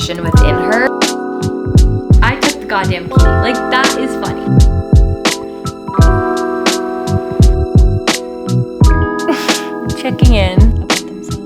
obsession within her. I took the goddamn key. Like, that is funny. Checking in about themselves.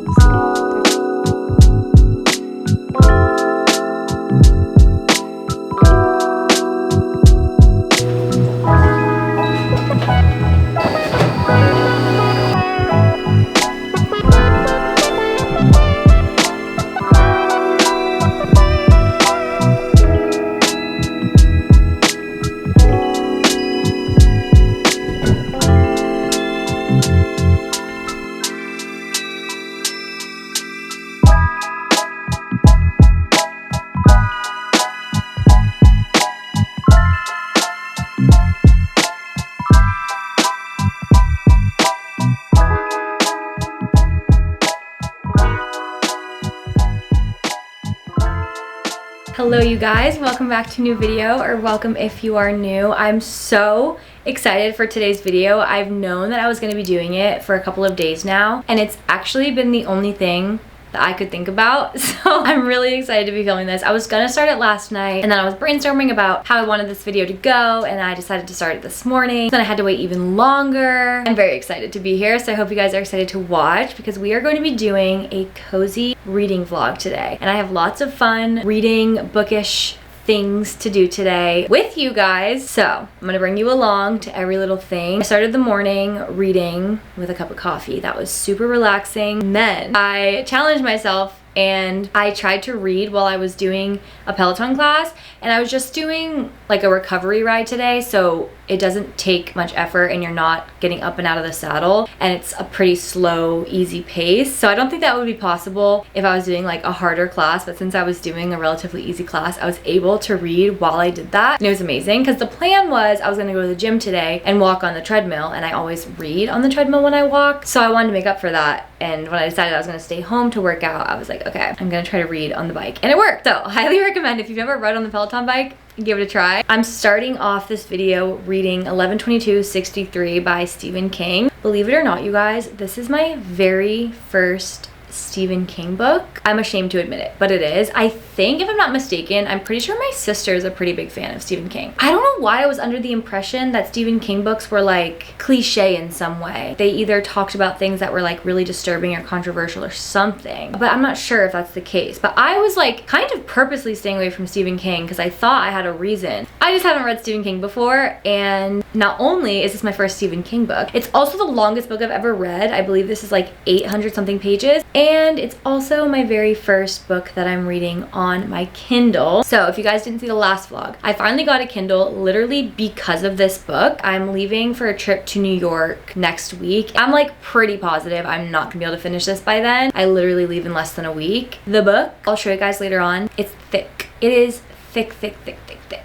Hello you guys, welcome back to a new video, or welcome if you are new. I'm so excited for today's video. I've known that I was going to be doing it for a couple of days now, and it's actually been the only thing that I could think about, so I'm really excited to be filming this. I was gonna start it last night, and then I was brainstorming about how I wanted this video to go, and I decided to start it this morning. Then I had to wait even longer. I'm very excited to be here, so I hope you guys are excited to watch, because we are going to be doing a cozy reading vlog today, and I have lots of fun reading bookish things to do today with you guys. So I'm gonna bring you along to every little thing. I started the morning reading with a cup of coffee. That was super relaxing. And then I challenged myself and I tried to read while I was doing a Peloton class, and I was just doing like a recovery ride today, so it doesn't take much effort and you're not getting up and out of the saddle, and it's a pretty slow, easy pace. So I don't think that would be possible if I was doing like a harder class, but since I was doing a relatively easy class, I was able to read while I did that, and it was amazing because the plan was I was gonna go to the gym today and walk on the treadmill, and I always read on the treadmill when I walk, so I wanted to make up for that. And when I decided I was gonna stay home to work out, I was like, okay, I'm gonna try to read on the bike, and it worked. So highly recommend, if you've never read on the Peloton bike, give it a try. I'm starting off this video reading 11/22/63 by Stephen King. Believe it or not, you guys, this is my very first Stephen King book. I'm ashamed to admit it, but it is. I think, if I'm not mistaken, I'm pretty sure my sister is a pretty big fan of Stephen King. I don't know why I was under the impression that Stephen King books were like cliche in some way. They either talked about things that were like really disturbing or controversial or something, but I'm not sure if that's the case. But I was like kind of purposely staying away from Stephen King because I thought I had a reason. I just haven't read Stephen King before, and not only is this my first Stephen King book, it's also the longest book I've ever read. I believe this is like 800 something pages, and it's also my very first book that I'm reading on my Kindle. So if you guys didn't see the last vlog, I finally got a Kindle literally because of this book. I'm leaving for a trip to New York next week. I'm like pretty positive I'm not gonna be able to finish this by then. I literally leave in less than a week. The book, I'll show you guys later on, it's thick. It is thick, thick, thick, thick, thick.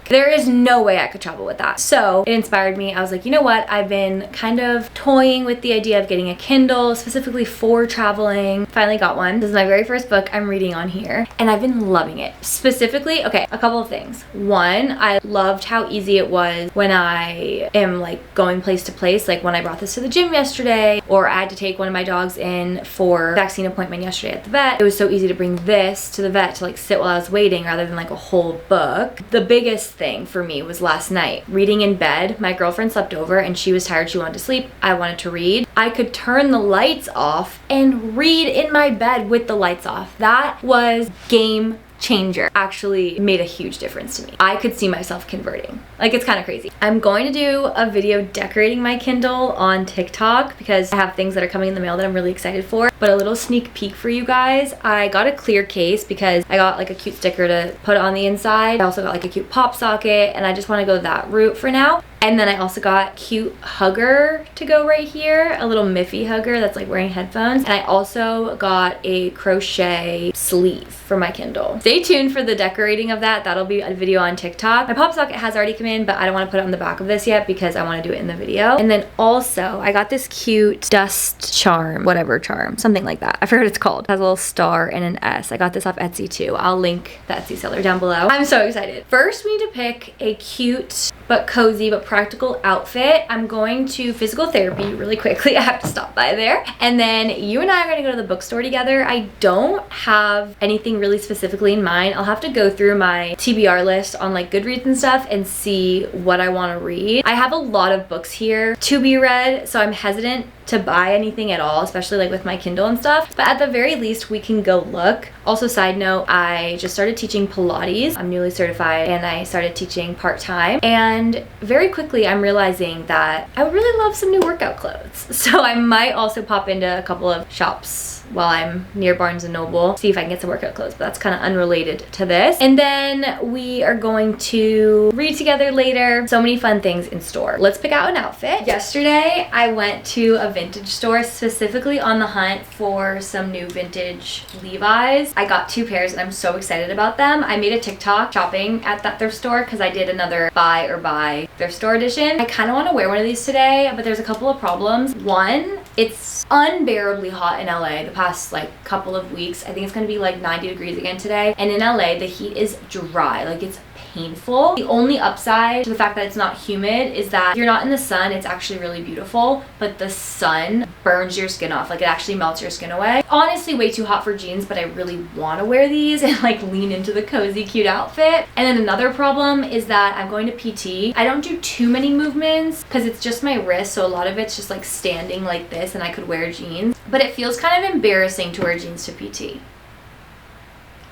There is no way I could travel with that. So it inspired me. I was like, you know what? I've been kind of toying with the idea of getting a Kindle specifically for traveling. Finally got one. This is my very first book I'm reading on here, and I've been loving it. Specifically, okay, a couple of things. One, I loved how easy it was when I am like going place to place, like when I brought this to the gym yesterday, or I had to take one of my dogs in for a vaccine appointment yesterday at the vet. It was so easy to bring this to the vet to like sit while I was waiting rather than like a whole book. The biggest thing for me was last night reading in bed. My girlfriend slept over and she was tired, she wanted to sleep. I wanted to read. I could turn the lights off and read in my bed with the lights off. That was game changer. Actually made a huge difference to me. I could see myself converting. Like, it's kind of crazy. I'm going to do a video decorating my Kindle on TikTok because I have things that are coming in the mail that I'm really excited for. But a little sneak peek for you guys, I got a clear case because I got like a cute sticker to put on the inside. I also got like a cute pop socket, and I just want to go that route for now. And then I also got cute hugger to go right here, a little Miffy hugger that's like wearing headphones. And I also got a crochet sleeve for my Kindle. Stay tuned for the decorating of that. That'll be a video on TikTok. My pop socket has already come in, but I don't want to put it on the back of this yet because I want to do it in the video. And then also I got this cute dust charm, whatever charm, something like that. I forget what it's called. It has a little star and an S. I got this off Etsy too. I'll link the Etsy seller down below. I'm so excited. First, we need to pick a cute but cozy but practical outfit. I'm going to physical therapy really quickly. I have to stop by there. And then you and I are going to go to the bookstore together. I don't have anything really specifically in mind. I'll have to go through my TBR list on like Goodreads and stuff and see what I want to read. I have a lot of books here to be read, so I'm hesitant to buy anything at all, especially like with my Kindle and stuff, but at the very least we can go look. Also, side note, I just started teaching Pilates. I'm newly certified and I started teaching part-time, and very quickly I'm realizing that I would really love some new workout clothes. So I might also pop into a couple of shops while I'm near Barnes & Noble, see if I can get some workout clothes, but that's kind of unrelated to this. And then we are going to read together later. So many fun things in store. Let's pick out an outfit. Yesterday, I went to a vintage store, specifically on the hunt for some new vintage Levi's. I got 2 pairs and I'm so excited about them. I made a TikTok shopping at that thrift store because I did another buy thrift store edition. I kind of want to wear one of these today, but there's a couple of problems. One, it's unbearably hot in LA the past like couple of weeks. I think it's going to be like 90 degrees again today, and in LA the heat is dry, like it's painful. The only upside to the fact that it's not humid is that if you're not in the sun, it's actually really beautiful, but the sun burns your skin off, like it actually melts your skin away. Honestly, way too hot for jeans, but I really want to wear these and like lean into the cozy cute outfit. And then another problem is that I'm going to PT. I don't do too many movements because it's just my wrist, so a lot of it's just like standing like this, and I could wear jeans, but it feels kind of embarrassing to wear jeans to PT.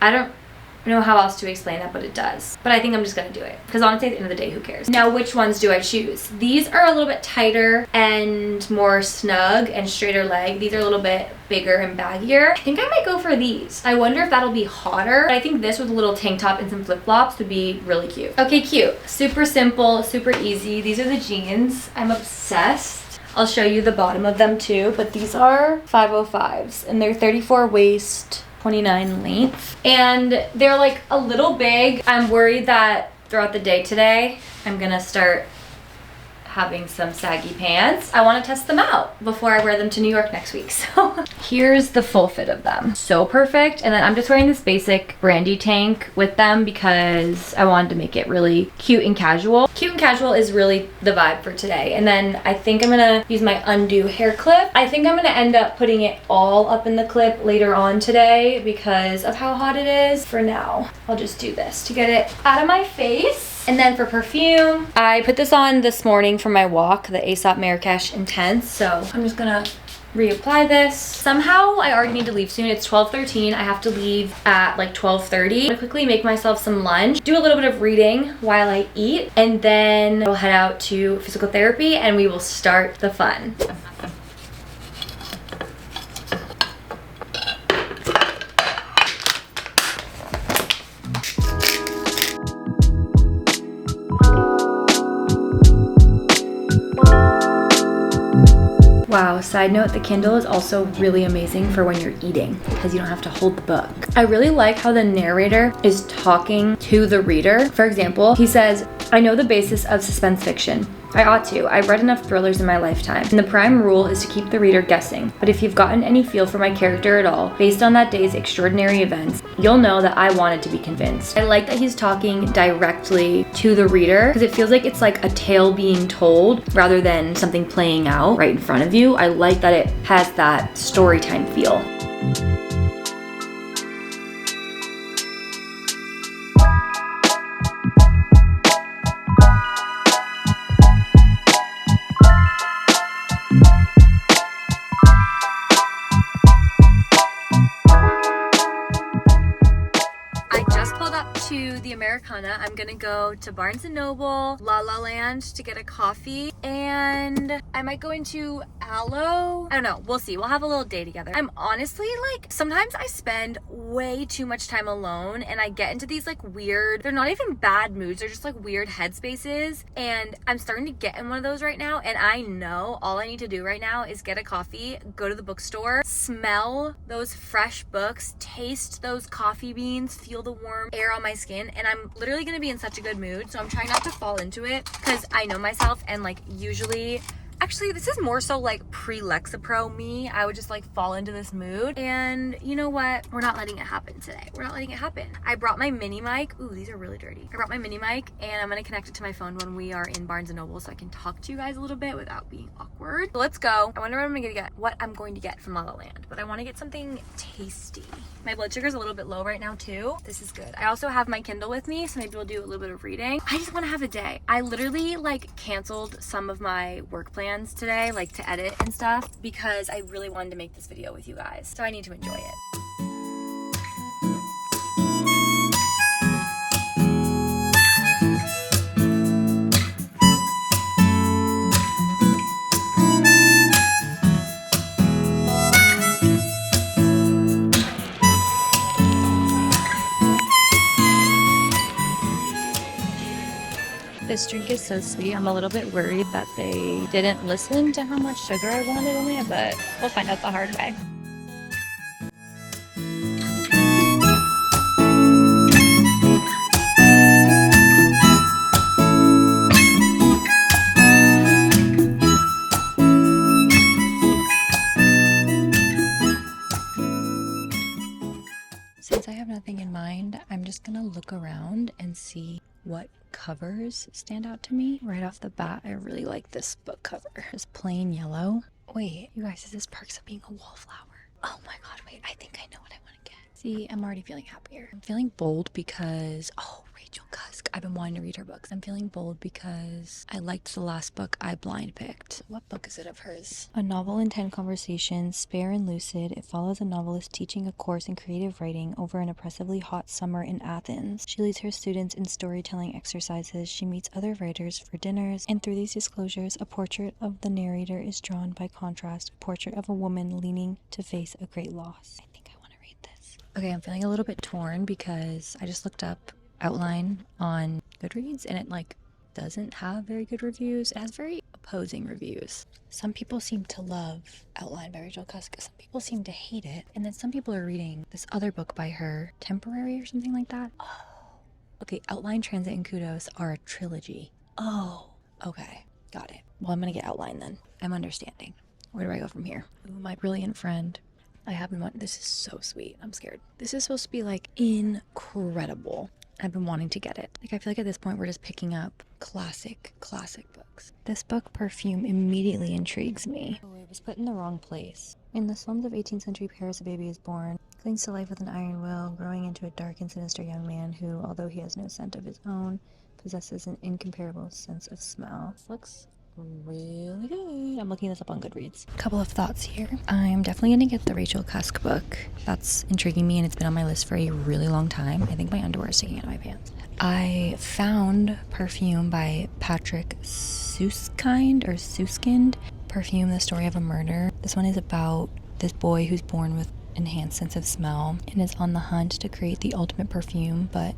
I don't know how else to explain that, but it does. But I think I'm just gonna do it because honestly, at the end of the day, who cares? Now, which ones do I choose? These are a little bit tighter and more snug and straighter leg. These are a little bit bigger and baggier. I think I might go for these. I wonder if that'll be hotter, but I think this with a little tank top and some flip-flops would be really cute. Okay, cute. Super simple, super easy. These are the jeans. I'm obsessed. I'll show you the bottom of them too, but these are 505s and they're 34 waist, 29 length, and they're like a little big. I'm worried that throughout the day today I'm gonna start having some saggy pants. I want to test them out before I wear them to New York next week. So here's the full fit of them. So perfect. And then I'm just wearing this basic Brandy tank with them because I wanted to make it really cute and casual. Cute and casual is really the vibe for today. And then I think I'm gonna use my undo hair clip. I think I'm gonna end up putting it all up in the clip later on today because of how hot it is. For now, I'll just do this to get it out of my face. And then for perfume, I put this on this morning for my walk, the Aesop Marrakesh Intense. So I'm just gonna reapply this. Somehow I already need to leave soon. It's 12:13. I have to leave at like 12:30. I'm gonna quickly make myself some lunch, do a little bit of reading while I eat, and then we'll head out to physical therapy and we will start the fun. Wow, side note, the Kindle is also really amazing for when you're eating because you don't have to hold the book. I really like how the narrator is talking to the reader. For example, he says, "I know the basis of suspense fiction. I ought to. I've read enough thrillers in my lifetime. And the prime rule is to keep the reader guessing. But if you've gotten any feel for my character at all, based on that day's extraordinary events, you'll know that I wanted to be convinced." I like that he's talking directly to the reader because it feels like it's like a tale being told rather than something playing out right in front of you. I like that it has that story time feel. To the Americana. I'm gonna go to Barnes & Noble, La La Land to get a coffee, and I might go into Aloe. I don't know, we'll see. We'll have a little day together. I'm honestly like, sometimes I spend way too much time alone and I get into these like weird, they're not even bad moods, they're just like weird headspaces, and I'm starting to get in one of those right now, and I know all I need to do right now is get a coffee, go to the bookstore, smell those fresh books, taste those coffee beans, feel the warm air on my skin, and I'm literally gonna be in such a good mood. So I'm trying not to fall into it because I know myself, and like usually Actually, this is more so like pre-Lexapro me. I would just like fall into this mood. And you know what? We're not letting it happen today. We're not letting it happen. I brought my mini mic. Ooh, these are really dirty. I brought my mini mic and I'm gonna connect it to my phone when we are in Barnes & Noble so I can talk to you guys a little bit without being awkward. So let's go. I wonder what I'm going to get from La La Land, but I want to get something tasty. My blood sugar is a little bit low right now too. This is good. I also have my Kindle with me, so maybe we'll do a little bit of reading. I just want to have a day. I literally like canceled some of my work plans today, like to edit and stuff, because I really wanted to make this video with you guys. So I need to enjoy it. This drink is so sweet. I'm a little bit worried that they didn't listen to how much sugar I wanted in it, but we'll find out the hard way. Since I have nothing in mind, I'm just gonna look around and see what covers stand out to me. Right off the bat, I really like this book cover. It's plain yellow. Wait, you guys, is this Perks of Being a Wallflower? Oh my god, wait, I think I know what I want to get. See, I'm already feeling happier. I'm feeling bold because, oh, Rachel Cusk. I've been wanting to read her books. I'm feeling bold because I liked the last book I blind picked. What book is it of hers? A novel in 10 conversations, spare and lucid. It follows a novelist teaching a course in creative writing over an oppressively hot summer in Athens. She leads her students in storytelling exercises. She meets other writers for dinners, and through these disclosures, a portrait of the narrator is drawn by contrast, a portrait of a woman leaning to face a great loss. I think I want to read this. Okay, I'm feeling a little bit torn because I just looked up Outline on Goodreads and it like doesn't have very good reviews. It has very opposing reviews. Some people seem to love Outline by Rachel Cusk. Some people seem to hate it. And then some people are reading this other book by her, Temporary or something like that. Oh, okay. Outline, Transit, and Kudos are a trilogy. Oh, okay. Got it. Well, I'm gonna get Outline then. I'm understanding. Where do I go from here? Ooh, my brilliant friend. I have been wanting, this is so sweet. I'm scared. This is supposed to be like incredible. I've been wanting to get it. Like, I feel like at this point we're just picking up classic books. This book, Perfume, immediately intrigues me. Oh, it was put in the wrong place. In the slums of 18th century Paris, a baby is born, clings to life with an iron will, growing into a dark and sinister young man who, although he has no scent of his own, possesses an incomparable sense of smell. This looks really good. I'm looking this up on Goodreads. A couple of thoughts here. I'm definitely gonna get the Rachel Cusk book. That's intriguing me and it's been on my list for a really long time. I think my underwear is sticking out of my pants. I found Perfume by Patrick Suskind. Perfume, the Story of a Murder. This one is about this boy who's born with enhanced sense of smell and is on the hunt to create the ultimate perfume, but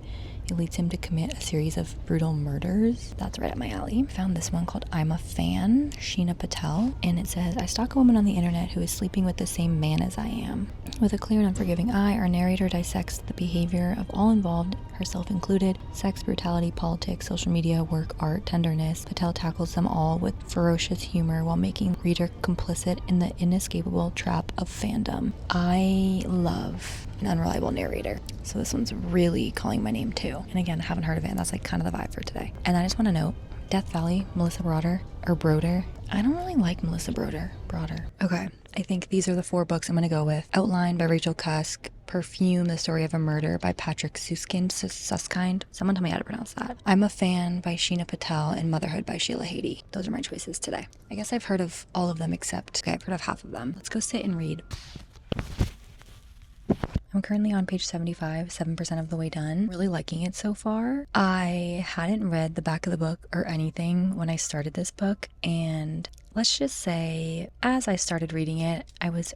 it leads him to commit a series of brutal murders. That's right up my alley. I found this one called I'm a Fan, Sheena Patel, and it says, I stalk a woman on the internet who is sleeping with the same man as I am. With a clear and unforgiving eye, our narrator dissects the behavior of all involved, herself included: sex, brutality, politics, social media, work, art, tenderness. Patel tackles them all with ferocious humor while making the reader complicit in the inescapable trap of fandom. I love an unreliable narrator, so this one's really calling my name too. And again, I haven't heard of it, and that's like kind of the vibe for today. And I just want to note, Death Valley, Melissa Broder. I don't really like Melissa Broder. Okay, I think these are the 4 books I'm gonna go with. Outline by Rachel Cusk, Perfume, The Story of a Murder by Patrick Suskind. Someone tell me how to pronounce that. I'm a Fan by Sheena Patel, and Motherhood by Sheila Hady. Those are my choices today. I guess I've heard of all of them except, okay, I've heard of half of them. Let's go sit and read. I'm currently on page 75, 7% of the way done. Really liking it so far. I hadn't read the back of the book or anything when I started this book, and let's just say as I started reading it, I was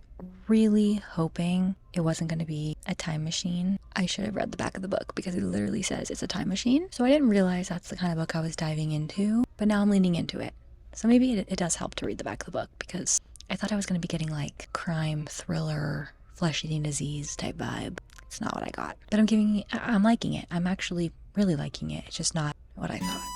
really hoping it wasn't going to be a time machine. I should have read the back of the book because it literally says it's a time machine. So I didn't realize that's the kind of book I was diving into, but now I'm leaning into it. So maybe it does help to read the back of the book because I thought I was going to be getting like crime, thriller, flesh-eating disease type vibe. It's not what I got. But I'm liking it. I'm actually really liking it. It's just not what I thought.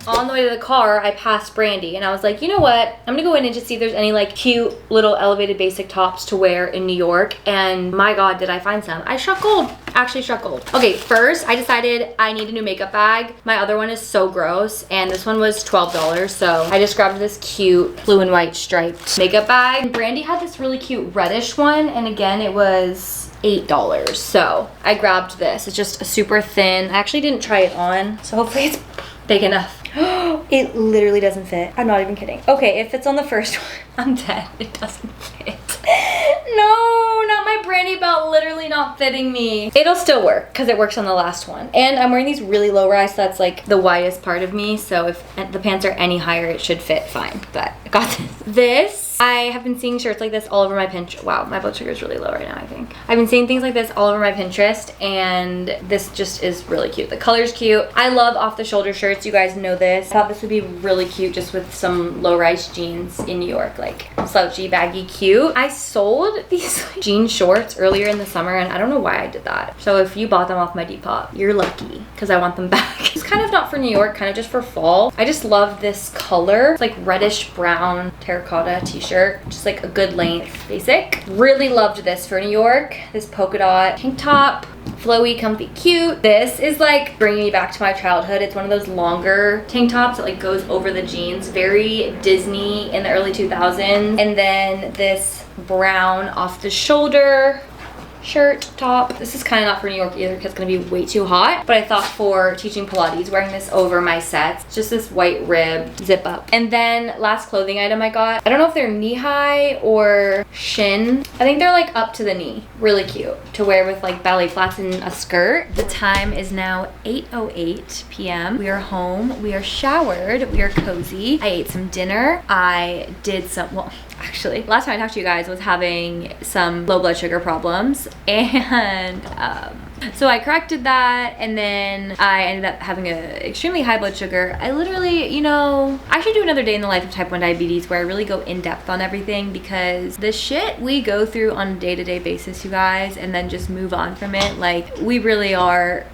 on the way to the car, I passed Brandy and I was like, you know what? I'm gonna go in and just see if there's any like cute little elevated basic tops to wear in New York. And my God, did I find some. I struck gold, actually struck gold. Okay, first I decided I need a new makeup bag. My other one is so gross and this one was $12. So I just grabbed this cute blue and white striped makeup bag. Brandy had this really cute reddish one and again, it was $8. So I grabbed this. It's just a super thin. I actually didn't try it on, so hopefully it's big enough. It literally doesn't fit. I'm not even kidding. Okay, it fits on the first one. I'm dead. It doesn't fit. No, not my Brandy belt, literally not fitting me. It'll still work because it works on the last one. And I'm wearing these really low rise, so that's like the widest part of me. So if the pants are any higher, it should fit fine. But I got this. I have been seeing shirts like this all over my Pinterest. Wow, my blood sugar is really low right now, I think. I've been seeing things like this all over my Pinterest and this just is really cute. The color's cute. I love off the shoulder shirts. You guys know this. I thought this would be really cute just with some low-rise jeans in New York, like slouchy, baggy, cute. I sold these jean shorts earlier in the summer and I don't know why I did that. So if you bought them off my Depop, you're lucky because I want them back. It's kind of not for New York, kind of just for fall. I just love this color. It's like reddish brown terracotta t-shirt. Just like a good length basic. Really loved this for New York. This polka dot tank top. Flowy, comfy, cute. This is like bringing me back to my childhood. It's one of those longer tank tops that like goes over the jeans. Very Disney in the early 2000s. And then this brown off the shoulder shirt top. This is kind of not for New York either because it's gonna be way too hot, but I thought for teaching Pilates, wearing this over my sets, it's just this white rib zip up. And then last clothing item I got, I don't know if they're knee high or shin. I think they're like up to the knee. Really cute to wear with like ballet flats and a skirt. The time is now 8:08 p.m. We are home, we are showered, we are cozy. I ate some dinner. I did some, well, actually, last time I talked to you guys was having some low blood sugar problems and so I corrected that and then I ended up having a extremely high blood sugar. I literally, you know, I should do another day in the life of type 1 diabetes where I really go in depth on everything because the shit we go through on a day-to-day basis, you guys, and then just move on from it, like we really are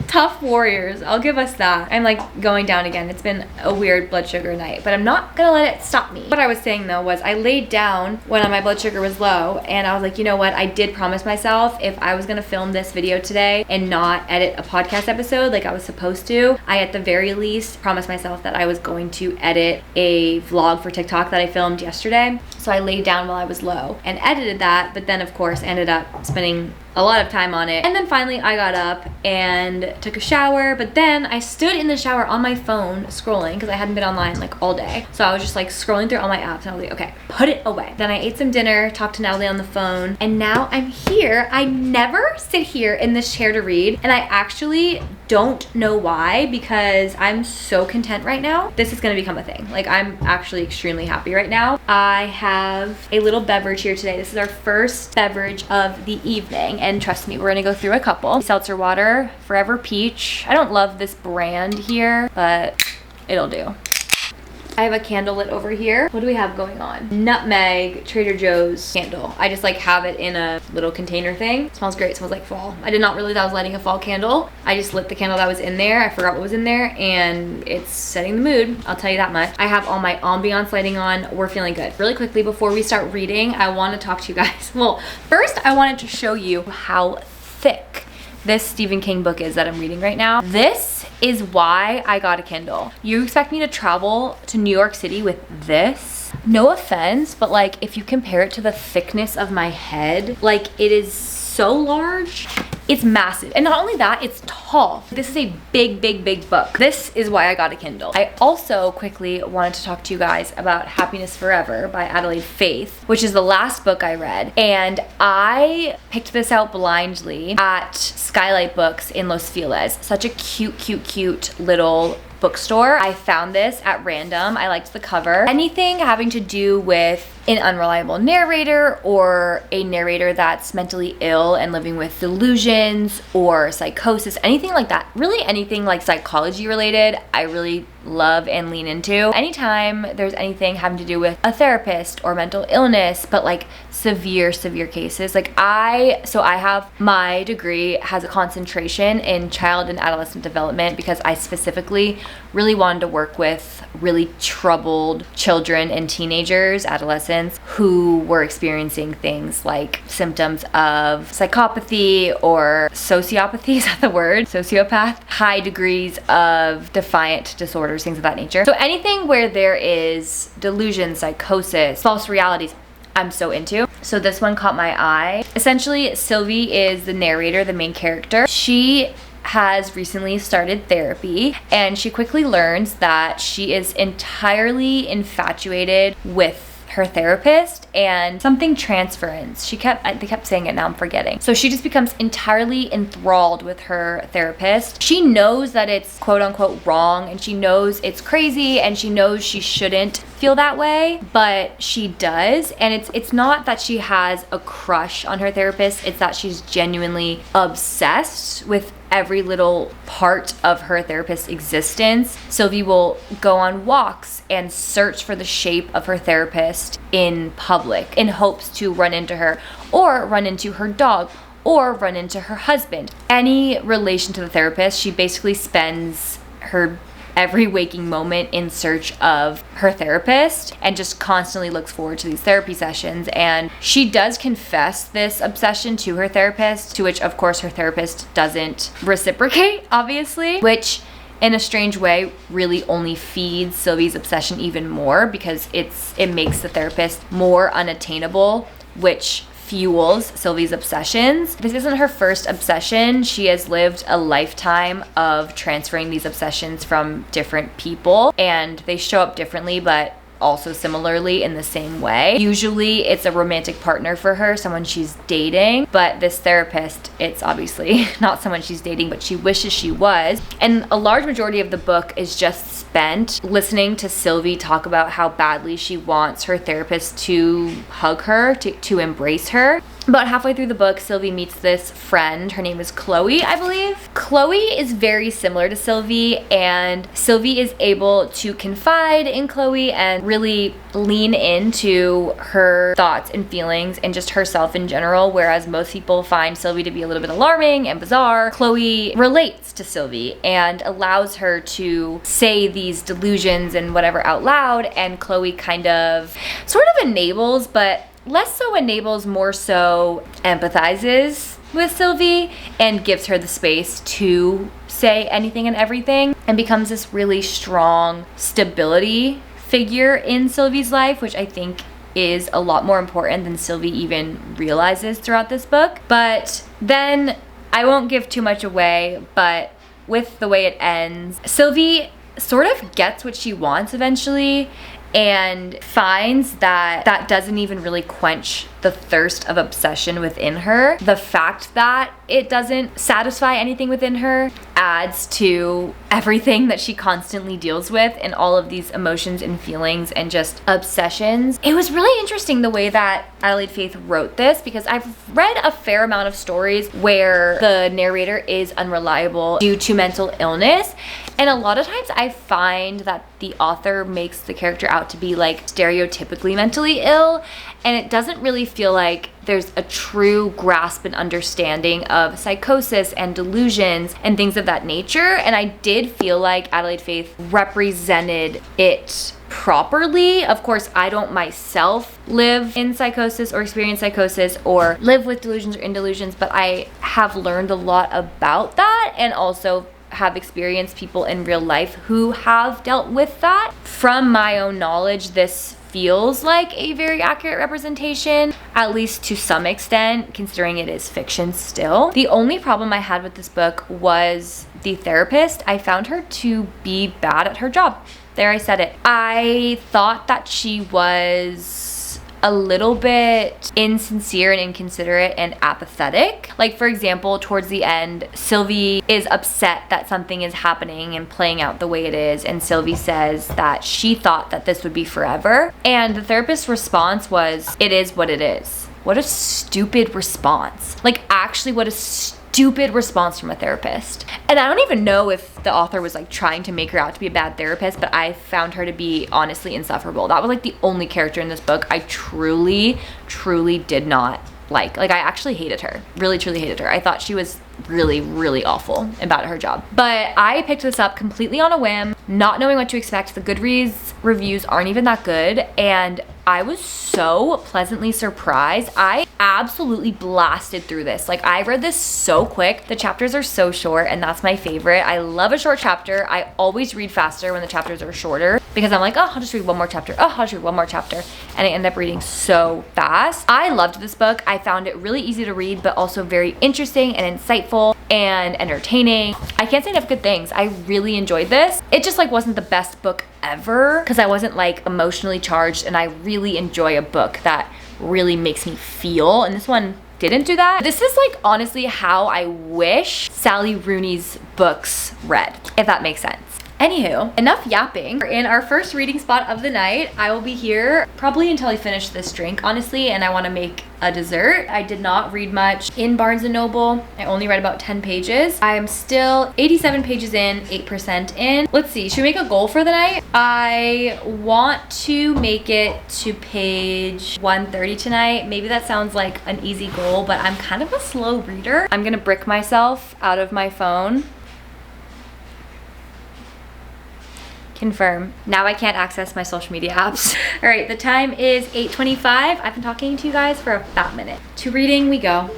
tough warriors. I'll give us that. I'm like going down again. It's been a weird blood sugar night, but I'm not gonna let it stop me. What I was saying though was I laid down when my blood sugar was low and I was like, you know what? I did promise myself if I was gonna film this video today and not edit a podcast episode like I was supposed to, I at the very least promised myself that I was going to edit a vlog for TikTok that I filmed yesterday. So I laid down while I was low and edited that, but then of course ended up spending a lot of time on it. And then finally I got up and took a shower, but then I stood in the shower on my phone scrolling because I hadn't been online like all day. So I was just like scrolling through all my apps and I was like, okay, put it away. Then I ate some dinner, talked to Natalie on the phone, and now I'm here. I never sit here in this chair to read, and I actually don't know why because I'm so content right now. This is gonna become a thing. Like I'm actually extremely happy right now. I have a little beverage here today. This is our first beverage of the evening. And trust me, we're gonna go through a couple. Seltzer water, Forever Peach. I don't love this brand here, but it'll do. I have a candle lit over here. What do we have going on? Nutmeg Trader Joe's candle. I just like have it in a little container thing. It smells great, it smells like fall. I did not realize I was lighting a fall candle. I just lit the candle that was in there. I forgot what was in there and it's setting the mood. I'll tell you that much. I have all my ambiance lighting on. We're feeling good. Really quickly before we start reading, I want to talk to you guys. Well, first I wanted to show you how thick this Stephen King book is that I'm reading right now. This is why I got a Kindle. You expect me to travel to New York City with this? No offense, but like if you compare it to the thickness of my head, like it is so large. It's massive. And not only that, it's tall. This is a big, big, big book. This is why I got a Kindle. I also quickly wanted to talk to you guys about Happiness Forever by Adelaide Faith, which is the last book I read. And I picked this out blindly at Skylight Books in Los Feliz. Such a cute, cute, cute little bookstore. I found this at random. I liked the cover. Anything having to do with an unreliable narrator or a narrator that's mentally ill and living with delusions or psychosis, anything like that, really anything like psychology related, I really love and lean into. Anytime there's anything having to do with a therapist or mental illness, but like severe cases, like I have my degree has a concentration in child and adolescent development because I specifically really wanted to work with really troubled children and teenagers, adolescents, who were experiencing things like symptoms of psychopathy or sociopathy, is that the word? Sociopath? High degrees of defiant disorders, things of that nature. So anything where there is delusion, psychosis, false realities, I'm so into. So this one caught my eye. Essentially, Sylvie is the narrator, the main character. She has recently started therapy, and she quickly learns that she is entirely infatuated with her therapist and something transference. They kept saying it, now I'm forgetting. So she just becomes entirely enthralled with her therapist. She knows that it's quote unquote wrong, and she knows it's crazy, and she knows she shouldn't feel that way, but she does. And it's not that she has a crush on her therapist, it's that she's genuinely obsessed with every little part of her therapist's existence. Sylvie will go on walks and search for the shape of her therapist in public in hopes to run into her, or run into her dog, or run into her husband. Any relation to the therapist, she basically spends her every waking moment in search of her therapist and just constantly looks forward to these therapy sessions. And she does confess this obsession to her therapist, to which of course her therapist doesn't reciprocate, obviously, which in a strange way really only feeds Sylvie's obsession even more, because it makes the therapist more unattainable, which fuels Sylvie's obsessions. This isn't her first obsession. She has lived a lifetime of transferring these obsessions from different people, and they show up differently but also similarly in the same way. Usually it's a romantic partner for her, someone she's dating, but this therapist, it's obviously not someone she's dating, but she wishes she was. And a large majority of the book is just spent listening to Sylvie talk about how badly she wants her therapist to hug her, to embrace her. About halfway through the book, Sylvie meets this friend. Her name is Chloe, I believe. Chloe is very similar to Sylvie, and Sylvie is able to confide in Chloe and really lean into her thoughts and feelings and just herself in general, whereas most people find Sylvie to be a little bit alarming and bizarre. Chloe relates to Sylvie and allows her to say these delusions and whatever out loud, and Chloe kind of sort of enables, but less so enables, more so empathizes with Sylvie and gives her the space to say anything and everything, and becomes this really strong stability figure in Sylvie's life, which I think is a lot more important than Sylvie even realizes throughout this book. But then, I won't give too much away, but with the way it ends, Sylvie sort of gets what she wants eventually, and finds that that doesn't even really quench the thirst of obsession within her. The fact that it doesn't satisfy anything within her adds to everything that she constantly deals with, and all of these emotions and feelings and just obsessions. It was really interesting the way that Adelaide Faith wrote this, because I've read a fair amount of stories where the narrator is unreliable due to mental illness, and a lot of times I find that the author makes the character out to be like stereotypically mentally ill, and it doesn't really feel like there's a true grasp and understanding of psychosis and delusions and things of that nature. And I did feel like Adelaide Faith represented it properly. Of course, I don't myself live in psychosis or experience psychosis or live with delusions or in delusions, but I have learned a lot about that, and also have experienced people in real life who have dealt with that. From my own knowledge, this feels like a very accurate representation, at least to some extent, considering it is fiction still. The only problem I had with this book was the therapist. I found her to be bad at her job. There, I said it. I thought that she was a little bit insincere and inconsiderate and apathetic. Like, for example, towards the end, Sylvie is upset that something is happening and playing out the way it is, and Sylvie says that she thought that this would be forever, and the therapist's response was, "It is what it is." What a stupid response. Like, actually, what a stupid response from a therapist. And I don't even know if the author was like trying to make her out to be a bad therapist, but I found her to be honestly insufferable. That was like the only character in this book I truly did not like. Like, I actually hated her. Really, truly hated her. I thought she was really, really awful about her job. But I picked this up completely on a whim, not knowing what to expect. The Goodreads reviews aren't even that good, and I was so pleasantly surprised. I absolutely blasted through this. Like, I read this so quick. The chapters are so short, and that's my favorite. I love a short chapter. I always read faster when the chapters are shorter because I'm like, oh, I'll just read one more chapter. Oh, I'll just read one more chapter. And I end up reading so fast. I loved this book. I found it really easy to read, but also very interesting and insightful and entertaining. I can't say enough good things. I really enjoyed this. It just like wasn't the best book ever because I wasn't like emotionally charged, and I really enjoy a book that really makes me feel, and this one didn't do that. This is like honestly how I wish Sally Rooney's books read, if that makes sense. Anywho, enough yapping. We're in our first reading spot of the night. I will be here probably until I finish this drink, honestly, and I want to make a dessert. I did not read much in Barnes & Noble. I only read about 10 pages. I am still 87 pages in, 8% in. Let's see, should we make a goal for the night? I want to make it to page 130 tonight. Maybe that sounds like an easy goal, but I'm kind of a slow reader. I'm gonna brick myself out of my phone. Confirm. Now I can't access my social media apps. All right, the time is 8:25. I've been talking to you guys for a fat minute. To reading we go.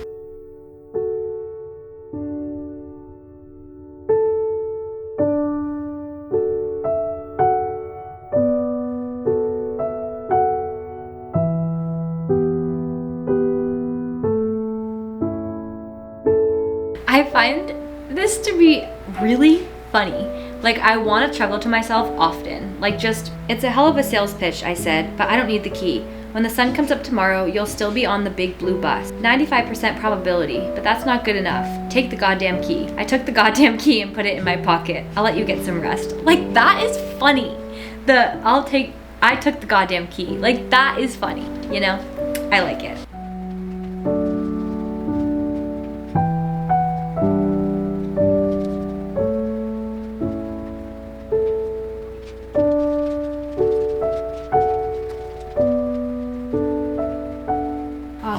I find this to be really funny. Like, I want to chuckle to myself often. Like, just, it's a hell of a sales pitch, I said, but I don't need the key. When the sun comes up tomorrow, you'll still be on the big blue bus. 95% probability, but that's not good enough. Take the goddamn key. I took the goddamn key and put it in my pocket. I'll let you get some rest. Like, that is funny. I took the goddamn key. Like, that is funny, you know? I like it.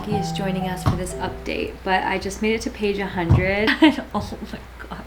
Is joining us for this update, but I just made it to page 100. Oh my god,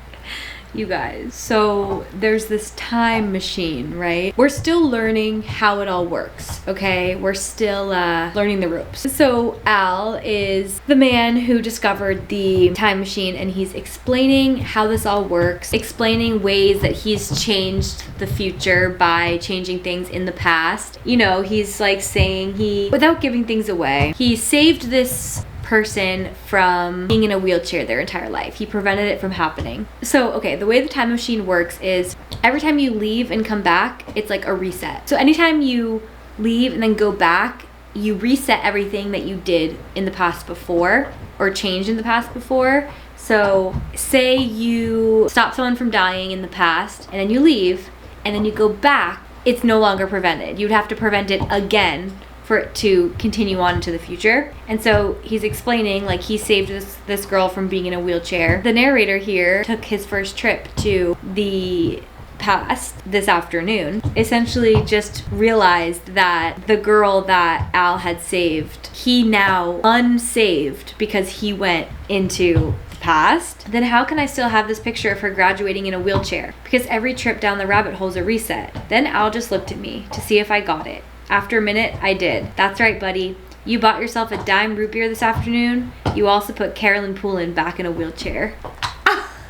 you guys. So there's this time machine, right? We're still learning how it all works, okay? We're still learning the ropes. So Al is the man who discovered the time machine, and he's explaining how this all works, explaining ways that he's changed the future by changing things in the past. You know, he's like saying without giving things away, he saved this person from being in a wheelchair their entire life. He prevented it from happening. So, okay, the way the time machine works is every time you leave and come back, it's like a reset. So anytime you leave and then go back, you reset everything that you did in the past before or changed in the past before. So say you stop someone from dying in the past and then you leave and then you go back, it's no longer prevented. You'd have to prevent it again for it to continue on into the future. And so he's explaining, like, he saved this girl from being in a wheelchair. The narrator here took his first trip to the past this afternoon, essentially just realized that the girl that Al had saved, he now unsaved because he went into the past. Then how can I still have this picture of her graduating in a wheelchair? Because every trip down the rabbit hole is a reset. Then Al just looked at me to see if I got it. After a minute, I did. That's right, buddy. You bought yourself a dime root beer this afternoon. You also put Carolyn Poulin back in a wheelchair.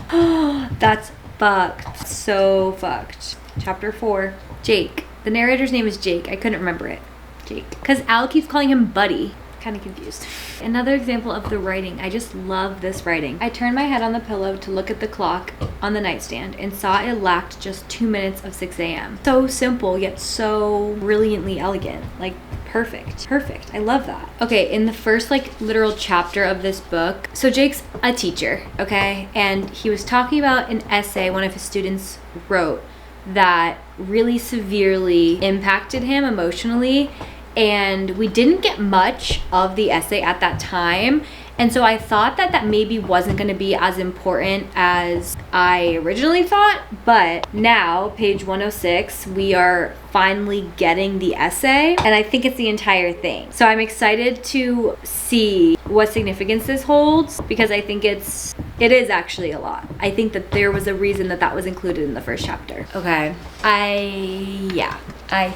That's fucked. So fucked. Chapter 4. Jake. The narrator's name is Jake. I couldn't remember it. Jake. Because Al keeps calling him Buddy. Kind of confused. Another example of the writing. I just love this writing. I turned my head on the pillow to look at the clock on the nightstand and saw it lacked just 2 minutes of 6 a.m. So simple, yet so brilliantly elegant. Like, perfect. Perfect. I love that. Okay, in the first, like, literal chapter of this book, so Jake's a teacher, okay? And he was talking about an essay one of his students wrote that really severely impacted him emotionally. And we didn't get much of the essay at that time. And so I thought that maybe wasn't going to be as important as I originally thought. But now, page 106, we are finally getting the essay. And I think it's the entire thing. So I'm excited to see what significance this holds, because I think it's It is actually a lot. I think that there was a reason that that was included in the first chapter. Okay. I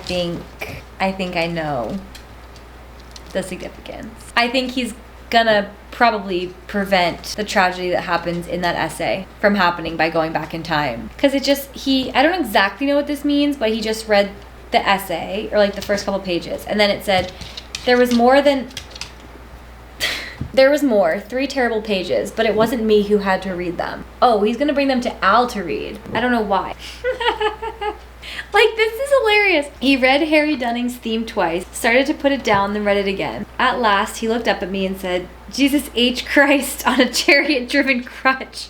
think I know the significance. I think he's gonna probably prevent the tragedy that happens in that essay from happening by going back in time. Because I don't exactly know what this means, but he just read the essay, or like the first couple pages, and then it said there was more, 3 terrible pages, but it wasn't me who had to read them. Oh, he's gonna bring them to Al to read. I don't know why. Like, this is hilarious. He read Harry Dunning's theme twice, started to put it down, then read it again. At last, he looked up at me and said, "Jesus H. Christ on a chariot-driven crutch."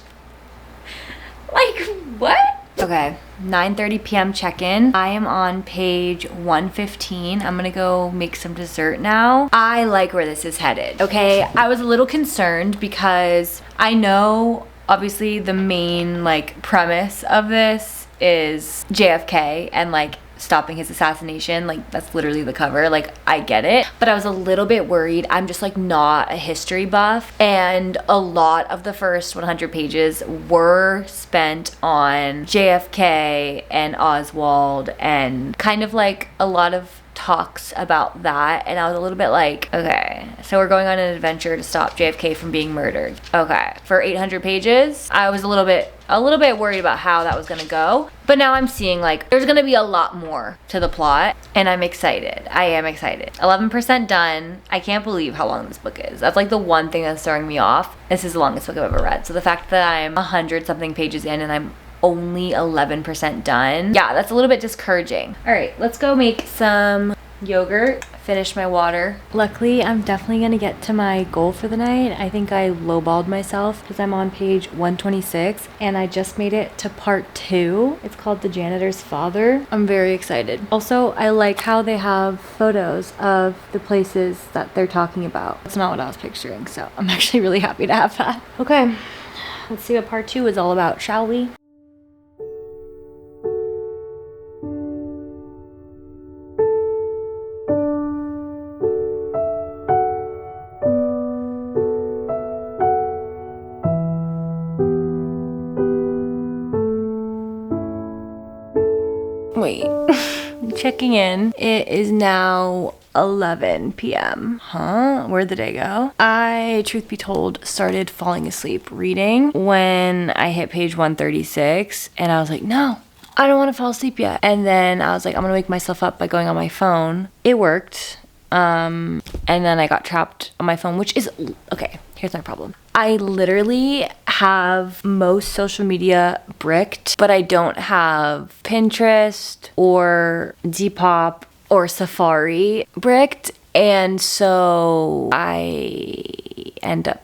Like, what? Okay, 9:30 p.m. check-in. I am on page 115. I'm gonna go make some dessert now. I like where this is headed, okay? I was a little concerned because I know, obviously, the main, like, premise of this is JFK and, like, stopping his assassination. Like, that's literally the cover. Like, I get it, but I was a little bit worried. I'm just, like, not a history buff, and a lot of the first 100 pages were spent on JFK and Oswald, and kind of like a lot of talks about that, and I was a little bit like, okay, so we're going on an adventure to stop JFK from being murdered. Okay, for 800 pages, I was a little bit worried about how that was gonna go, but now I'm seeing, like, there's gonna be a lot more to the plot, and I'm excited. I am excited. 11% done. I can't believe how long this book is. That's like the one thing that's throwing me off. This is the longest book I've ever read, so the fact that I'm 100 something pages in and I'm only 11% done, yeah, that's a little bit discouraging. All right, let's go make some yogurt, finish my water. Luckily, I'm definitely gonna get to my goal for the night. I think I lowballed myself because I'm on page 126 and I just made it to part 2. It's called The Janitor's Father. I'm very excited. Also, I like how they have photos of the places that they're talking about. That's not what I was picturing, so I'm actually really happy to have that. Okay, let's see what part 2 is all about, shall we? Wait, checking in. It is now 11 p.m. Huh? Where'd the day go? I, truth be told, started falling asleep reading when I hit page 136, and I was like, no, I don't want to fall asleep yet. And then I was like, I'm gonna wake myself up by going on my phone. It worked. And then I got trapped on my phone, which is, okay, here's my problem. I literally have most social media bricked, but I don't have Pinterest or Depop or Safari bricked, and so I end up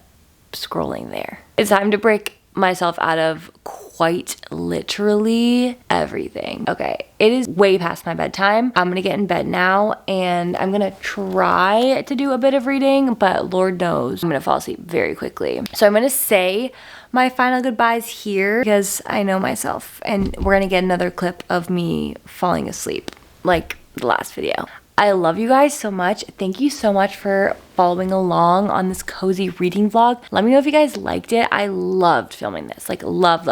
scrolling there. It's time to break myself out of quite literally everything. Okay, it is way past my bedtime. I'm gonna get in bed now and I'm gonna try to do a bit of reading, but Lord knows I'm gonna fall asleep very quickly. So I'm gonna say my final goodbyes here because I know myself, and we're gonna get another clip of me falling asleep like the last video. I love you guys so much. Thank you so much for following along on this cozy reading vlog. Let me know if you guys liked it. I loved filming this, like love.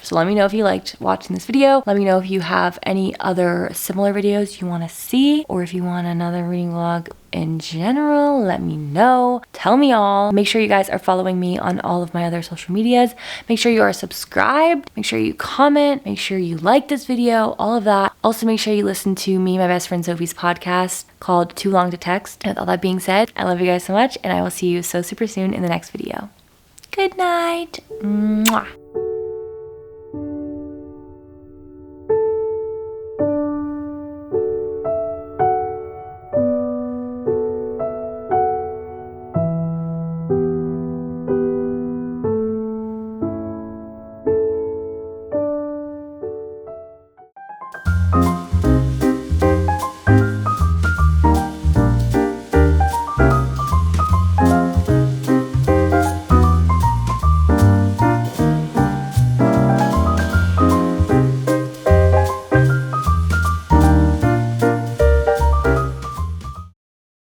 So let me know if you liked watching this video. Let me know if you have any other similar videos you want to see, or if you want another reading vlog in general, let me know. Tell me all. Make sure you guys are following me on all of my other social medias. Make sure you are subscribed. Make sure you comment. Make sure you like this video, all of that. Also, make sure you listen to me, my best friend Sophie's podcast called Too Long to Text. And with all that being said, I love you guys so much, and I will see you so super soon in the next video. Good night. Mwah.